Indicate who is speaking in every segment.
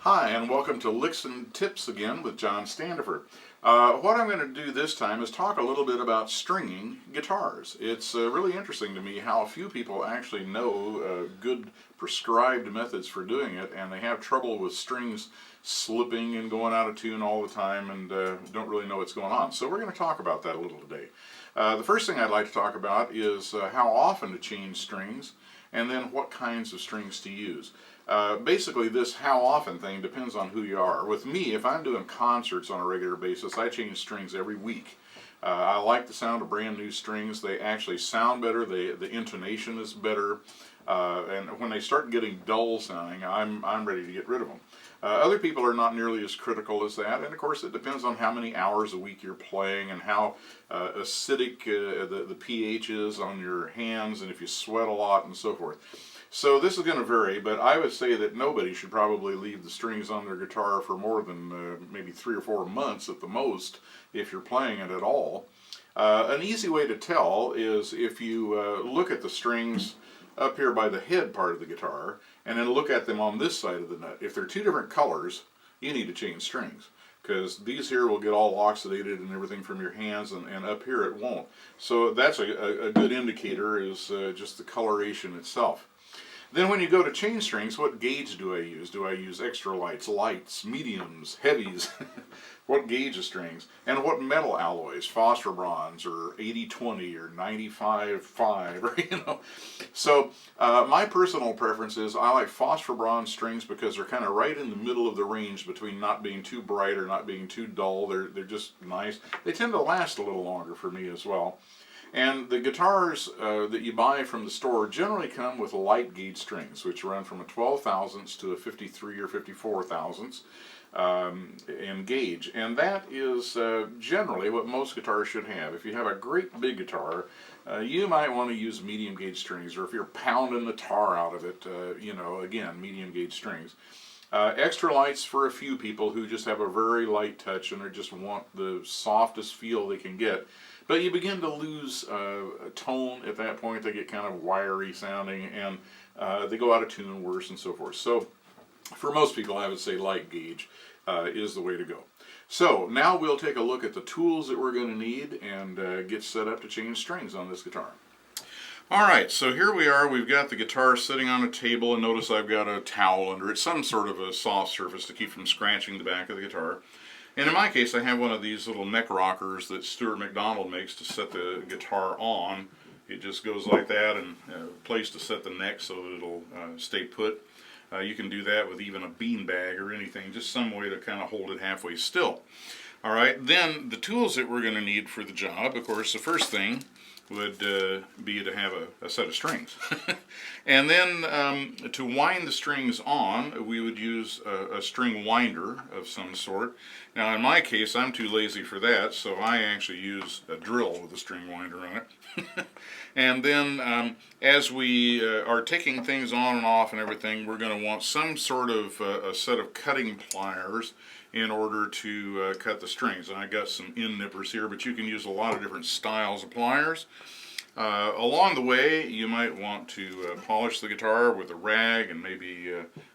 Speaker 1: Hi, and welcome to Licks and Tips again with John Standefer. What I'm going to do this time is talk a little bit about stringing guitars. It's really interesting to me how few people actually know good prescribed methods for doing it, and they have trouble with strings slipping and going out of tune all the time and don't really know what's going on. So we're going to talk about that a little today. The first thing I'd like to talk about is how often to change strings, and then what kinds of strings to use. Basically, this how often thing depends on who you are. With me, if I'm doing concerts on a regular basis, I change strings every week. I like the sound of brand new strings. They actually sound better. The intonation is better. And when they start getting dull sounding, I'm ready to get rid of them. Other people are not nearly as critical as that, and of course it depends on how many hours a week you're playing and how acidic the pH is on your hands and if you sweat a lot and so forth. So this is going to vary, but I would say that nobody should probably leave the strings on their guitar for more than maybe 3 or 4 months at the most if you're playing it at all. An easy way to tell is if you look at the strings up here by the head part of the guitar and then look at them on this side of the nut. If they're two different colors, you need to change strings, because these here will get all oxidated and everything from your hands, and up here it won't. So that's a good indicator, is just the coloration itself. Then when you go to change strings, what gauge do I use? Do I use extra lights, mediums, heavies? What gauge of strings? And what metal alloys? Phosphor bronze or 80-20 or 95-5 or So my personal preference is I like phosphor bronze strings because they're kind of right in the middle of the range between not being too bright or not being too dull. They're just nice. They tend to last a little longer for me as well. And the guitars that you buy from the store generally come with light gauge strings, which run from a 12 thousandths to a 53 or 54 thousandths in gauge. And that is generally what most guitars should have. If you have a great big guitar, you might want to use medium gauge strings, or if you're pounding the tar out of it, again, medium gauge strings. Extra lights for a few people who just have a very light touch and they just want the softest feel they can get. But you begin to lose tone at that point. They get kind of wiry sounding, and they go out of tune worse and so forth. So for most people, I would say light gauge is the way to go. So now we'll take a look at the tools that we're going to need and get set up to change strings on this guitar. Alright, so here we are. We've got the guitar sitting on a table, and notice I've got a towel under it, some sort of a soft surface to keep from scratching the back of the guitar. And in my case, I have one of these little neck rockers that Stuart McDonald makes to set the guitar on. It just goes like that, and a place to set the neck so that it'll stay put. You can do that with even a bean bag or anything, just some way to kind of hold it halfway still. Alright, then the tools that we're going to need for the job, of course, the first thing would be to have a set of strings. And then to wind the strings on, we would use a string winder of some sort. Now in my case, I'm too lazy for that, so I actually use a drill with a string winder on it. And then as we are taking things on and off and everything, we're going to want some sort of a set of cutting pliers in order to cut the strings. And I got some end nippers here, but you can use a lot of different styles of pliers. Along the way, you might want to polish the guitar with a rag and maybe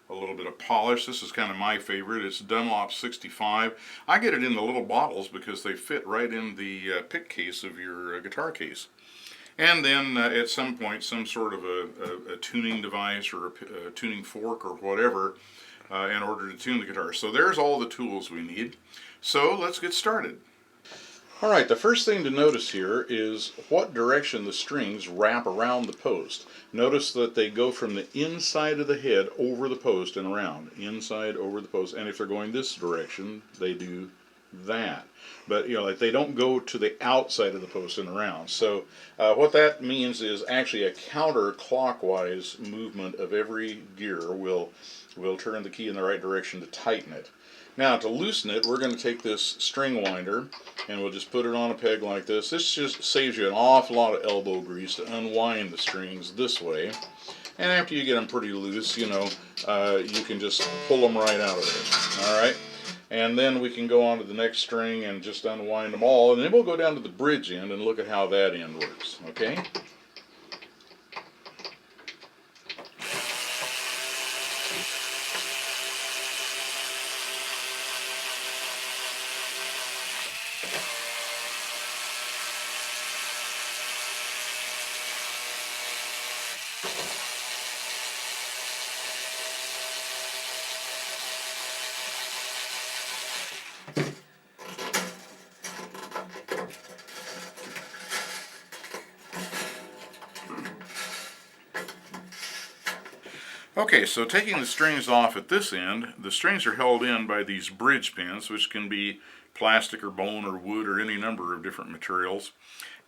Speaker 1: a little bit of polish. This is kind of my favorite. It's Dunlop 65. I get it in the little bottles because they fit right in the pick case of your guitar case. And then at some point, some sort of a tuning device or a tuning fork or whatever in order to tune the guitar. So there's all the tools we need. So let's get started. Alright, the first thing to notice here is what direction the strings wrap around the post. Notice that they go from the inside of the head over the post and around. Inside, over the post. And if they're going this direction, they do that. But like they don't go to the outside of the post and around. So what that means is actually a counterclockwise movement of every gear will turn the key in the right direction to tighten it. Now to loosen it, we're going to take this string winder and we'll just put it on a peg like this. This just saves you an awful lot of elbow grease to unwind the strings this way. And after you get them pretty loose, you can just pull them right out of there. Alright? And then we can go on to the next string and just unwind them all. And then we'll go down to the bridge end and look at how that end works. Okay? Okay, so taking the strings off at this end, the strings are held in by these bridge pins, which can be plastic or bone or wood or any number of different materials.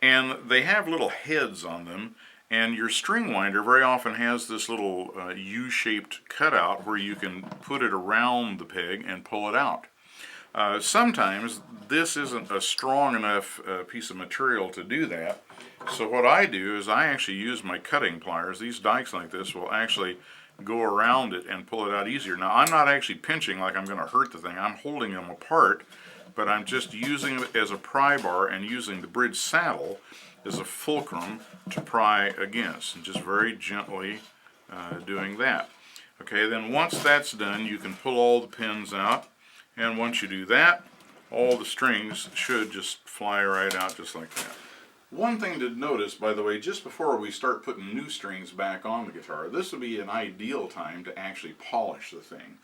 Speaker 1: And they have little heads on them, and your string winder very often has this little U-shaped cutout where you can put it around the peg and pull it out. Sometimes this isn't a strong enough piece of material to do that, so what I do is I actually use my cutting pliers. These dikes like this will actually go around it and pull it out easier. Now I'm not actually pinching like I'm going to hurt the thing. I'm holding them apart, but I'm just using it as a pry bar and using the bridge saddle as a fulcrum to pry against, and just very gently doing that. Okay, then once that's done, you can pull all the pins out, and once you do that, all the strings should just fly right out just like that. One thing to notice, by the way, just before we start putting new strings back on the guitar, this would be an ideal time to actually polish the thing.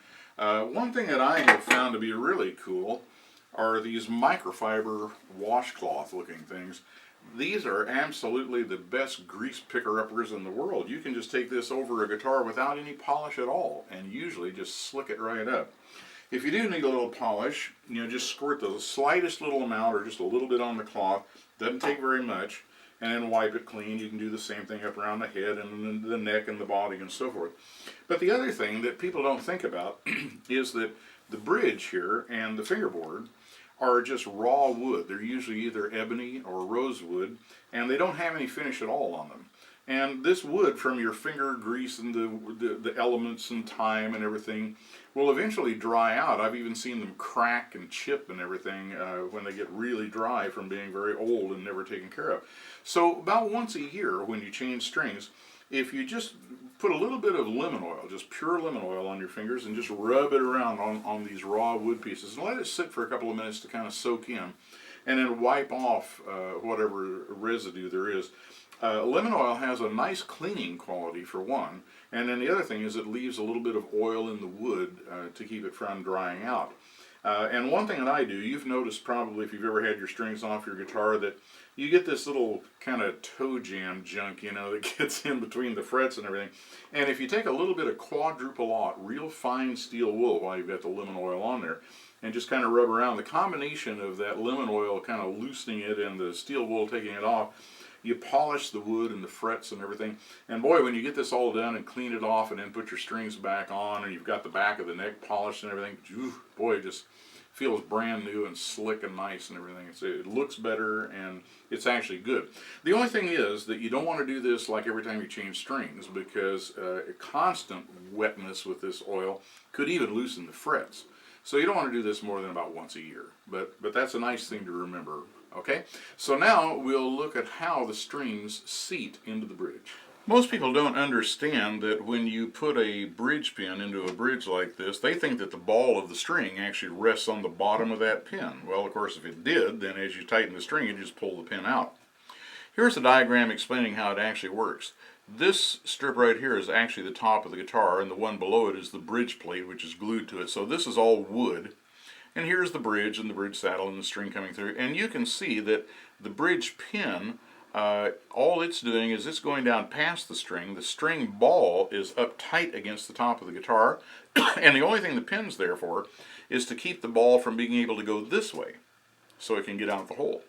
Speaker 1: One thing that I have found to be really cool are these microfiber washcloth looking things. These are absolutely the best grease picker-uppers in the world. You can just take this over a guitar without any polish at all and usually just slick it right up. If you do need a little polish, just squirt the slightest little amount or just a little bit on the cloth. Doesn't take very much, and then wipe it clean. You can do the same thing up around the head and the neck and the body and so forth. But the other thing that people don't think about is that the bridge here and the fingerboard are just raw wood. They're usually either ebony or rosewood, and they don't have any finish at all on them. And this wood, from your finger grease and the elements and time and everything, will eventually dry out. I've even seen them crack and chip and everything when they get really dry from being very old and never taken care of. So about once a year when you change strings, if you just put a little bit of lemon oil, just pure lemon oil on your fingers, and just rub it around on these raw wood pieces and let it sit for a couple of minutes to kind of soak in, and then wipe off whatever residue there is. Lemon oil has a nice cleaning quality for one, and then the other thing is it leaves a little bit of oil in the wood to keep it from drying out. And one thing that I do, you've noticed probably if you've ever had your strings off your guitar, that you get this little kind of toe jam junk, that gets in between the frets and everything. And if you take a little bit of quadruple aught, real fine steel wool while you've got the lemon oil on there, and just kind of rub around, the combination of that lemon oil kind of loosening it and the steel wool taking it off, you polish the wood and the frets and everything, and boy, when you get this all done and clean it off and then put your strings back on and you've got the back of the neck polished and everything, boy, it just feels brand new and slick and nice and everything. It looks better and it's actually good. The only thing is that you don't want to do this like every time you change strings, because constant wetness with this oil could even loosen the frets. So you don't want to do this more than about once a year, but that's a nice thing to remember. Okay, so now we'll look at how the strings seat into the bridge. Most people don't understand that when you put a bridge pin into a bridge like this, they think that the ball of the string actually rests on the bottom of that pin. Well, of course, if it did, then as you tighten the string, you just pull the pin out. Here's a diagram explaining how it actually works. This strip right here is actually the top of the guitar, and the one below it is the bridge plate, which is glued to it. So this is all wood. And here's the bridge and the bridge saddle and the string coming through. And you can see that the bridge pin, all it's doing is it's going down past the string. The string ball is up tight against the top of the guitar. And the only thing the pin's there for is to keep the ball from being able to go this way so it can get out the hole.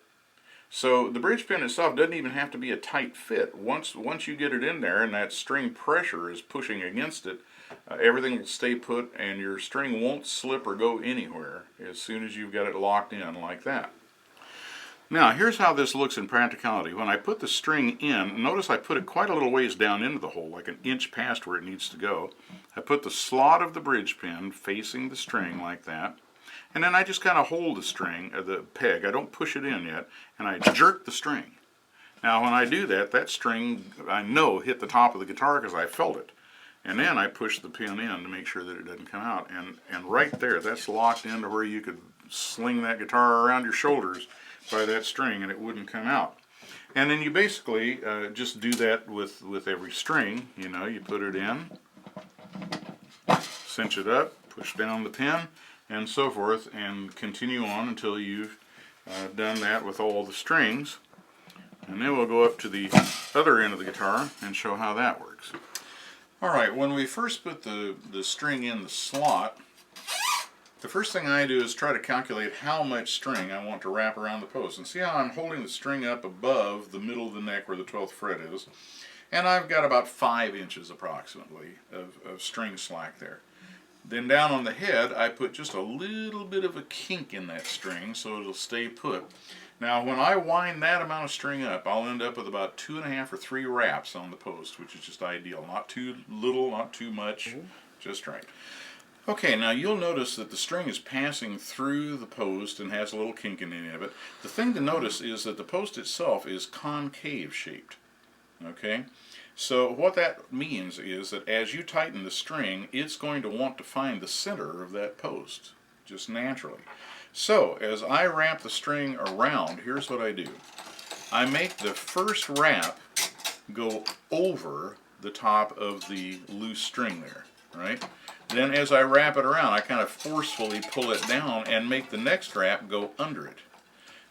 Speaker 1: So the bridge pin itself doesn't even have to be a tight fit. Once you get it in there and that string pressure is pushing against it, everything will stay put and your string won't slip or go anywhere as soon as you've got it locked in like that. Now here's how this looks in practicality. When I put the string in, notice I put it quite a little ways down into the hole, like an inch past where it needs to go. I put the slot of the bridge pin facing the string like that, and then I just kind of hold the string, the peg, I don't push it in yet, and I jerk the string. Now when I do that, that string I know hit the top of the guitar because I felt it. And then I push the pin in to make sure that it doesn't come out. And right there, that's locked into where you could sling that guitar around your shoulders by that string and it wouldn't come out. And then you basically just do that with every string. You put it in, cinch it up, push down the pin, and so forth, and continue on until you've done that with all the strings. And then we'll go up to the other end of the guitar and show how that works. Alright, when we first put the string in the slot, the first thing I do is try to calculate how much string I want to wrap around the post. And see how I'm holding the string up above the middle of the neck where the 12th fret is. And I've got about 5 inches approximately of string slack there. Then down on the head, I put just a little bit of a kink in that string so it'll stay put. Now when I wind that amount of string up, I'll end up with about 2.5 or 3 wraps on the post, which is just ideal. Not too little, not too much, just right. Okay, now you'll notice that the string is passing through the post and has a little kink in any of it. The thing to notice is that the post itself is concave shaped. Okay? So what that means is that as you tighten the string, it's going to want to find the center of that post, just naturally. So as I wrap the string around, here's what I do. I make the first wrap go over the top of the loose string there, right? Then as I wrap it around, I kind of forcefully pull it down and make the next wrap go under it.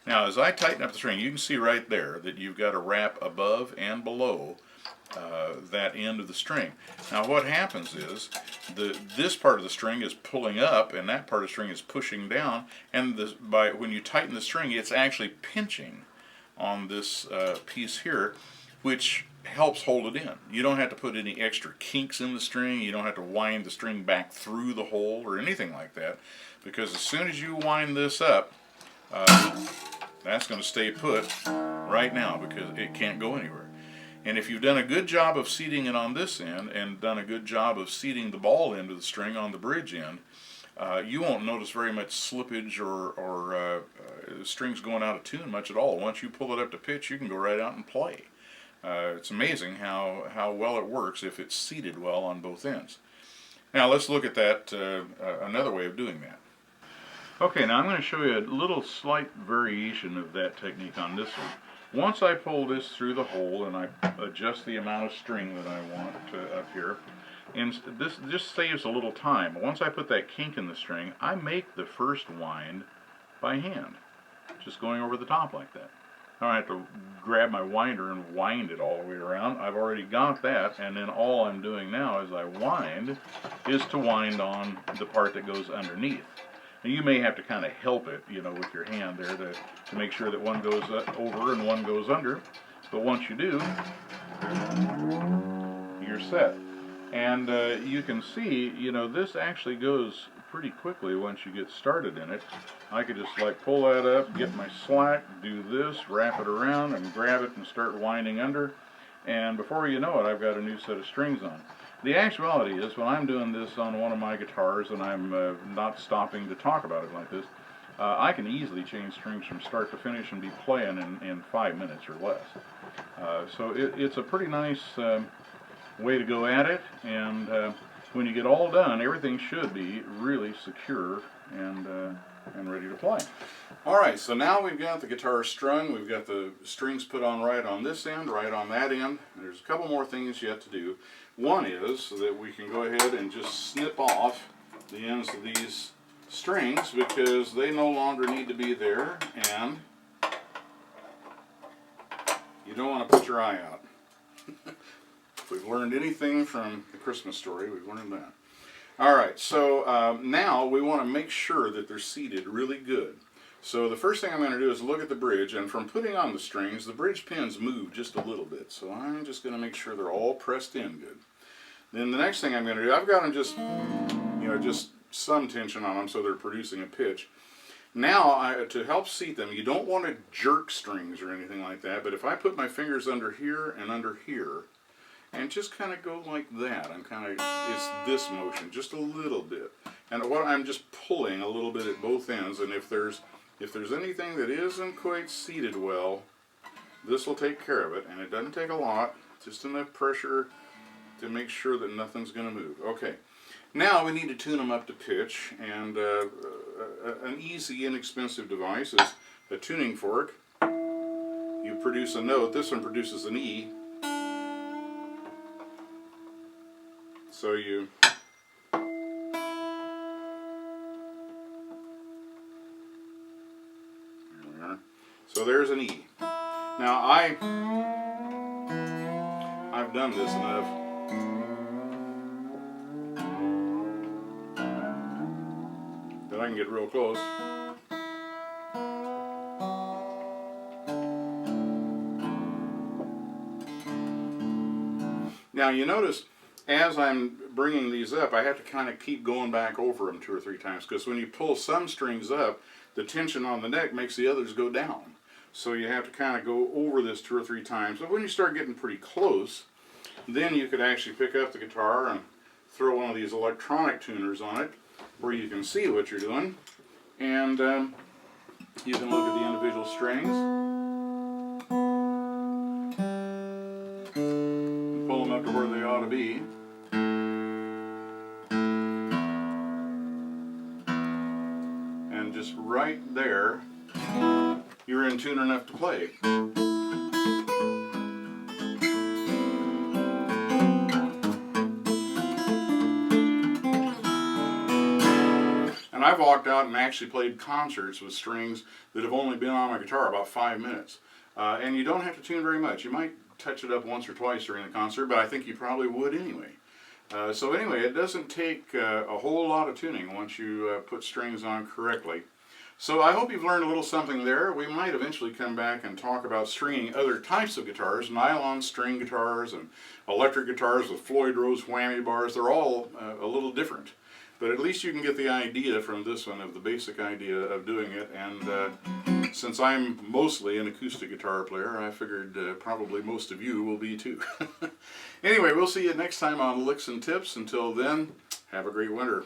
Speaker 1: Now as I tighten up the string, you can see right there that you've got a wrap above and below that end of the string. Now what happens is this part of the string is pulling up and that part of the string is pushing down, and when you tighten the string, it's actually pinching on this piece here, which helps hold it in. You don't have to put any extra kinks in the string. You don't have to wind the string back through the hole or anything like that, because as soon as you wind this up, that's going to stay put right now because it can't go anywhere. And if you've done a good job of seating it on this end and done a good job of seating the ball end of the string on the bridge end, you won't notice very much slippage or strings going out of tune much at all. Once you pull it up to pitch, you can go right out and play. It's amazing how well it works if it's seated well on both ends. Now let's look at that another way of doing that. Okay, now I'm going to show you a little slight variation of that technique on this one. Once I pull this through the hole and I adjust the amount of string that I want up here, and this just saves a little time. Once I put that kink in the string, I make the first wind by hand, just going over the top like that. I don't have to grab my winder and wind it all the way around. I've already got that, and then all I'm doing now as I wind is to wind on the part that goes underneath. And you may have to kind of help it, with your hand there to make sure that one goes over and one goes under. But once you do, you're set. And you can see, this actually goes pretty quickly once you get started in it. I could just pull that up, get my slack, do this, wrap it around, and grab it and start winding under. And before you know it, I've got a new set of strings on. The actuality is, when I'm doing this on one of my guitars and I'm not stopping to talk about it like this, I can easily change strings from start to finish and be playing in 5 minutes or less. So it's a pretty nice way to go at it, and when you get all done, everything should be really secure and ready to play. Alright, so now we've got the guitar strung, we've got the strings put on right on this end, right on that end. There's a couple more things yet to do. One is that we can go ahead and just snip off the ends of these strings because they no longer need to be there, and you don't want to put your eye out. If we've learned anything from the Christmas story, we've learned that. Alright, so now we want to make sure that they're seated really good. So the first thing I'm going to do is look at the bridge, and from putting on the strings, the bridge pins move just a little bit. So I'm just going to make sure they're all pressed in good. Then the next thing I'm going to do, I've got them just some tension on them so they're producing a pitch. Now, to help seat them, you don't want to jerk strings or anything like that, but if I put my fingers under here and under here, and just kind of go like that, it's this motion, just a little bit. And what I'm just pulling a little bit at both ends, and if there's anything that isn't quite seated well, this will take care of it, and it doesn't take a lot, just enough pressure to make sure that nothing's going to move. Okay, now we need to tune them up to pitch, and an easy, inexpensive device is a tuning fork. You produce a note. This one produces an E. So you So there's an E. Now I've done this enough but I can get real close. Now you notice as I'm bringing these up, I have to kind of keep going back over them 2 or 3 times, because when you pull some strings up, the tension on the neck makes the others go down. So you have to kind of go over this 2 or 3 times. But when you start getting pretty close, then you could actually pick up the guitar and throw one of these electronic tuners on it, where you can see what you're doing. And you can look at the individual strings, and pull them up to where they ought to be. And just right there, you're in tune enough to play. And I've walked out and actually played concerts with strings that have only been on my guitar about 5 minutes. And you don't have to tune very much. You might touch it up once or twice during the concert, but I think you probably would anyway. So anyway, it doesn't take a whole lot of tuning once you put strings on correctly. So I hope you've learned a little something there. We might eventually come back and talk about stringing other types of guitars, nylon string guitars and electric guitars with Floyd Rose whammy bars. They're all a little different. But at least you can get the idea from this one of the basic idea of doing it. And since I'm mostly an acoustic guitar player, I figured probably most of you will be too. Anyway, we'll see you next time on Licks and Tips. Until then, have a great winter.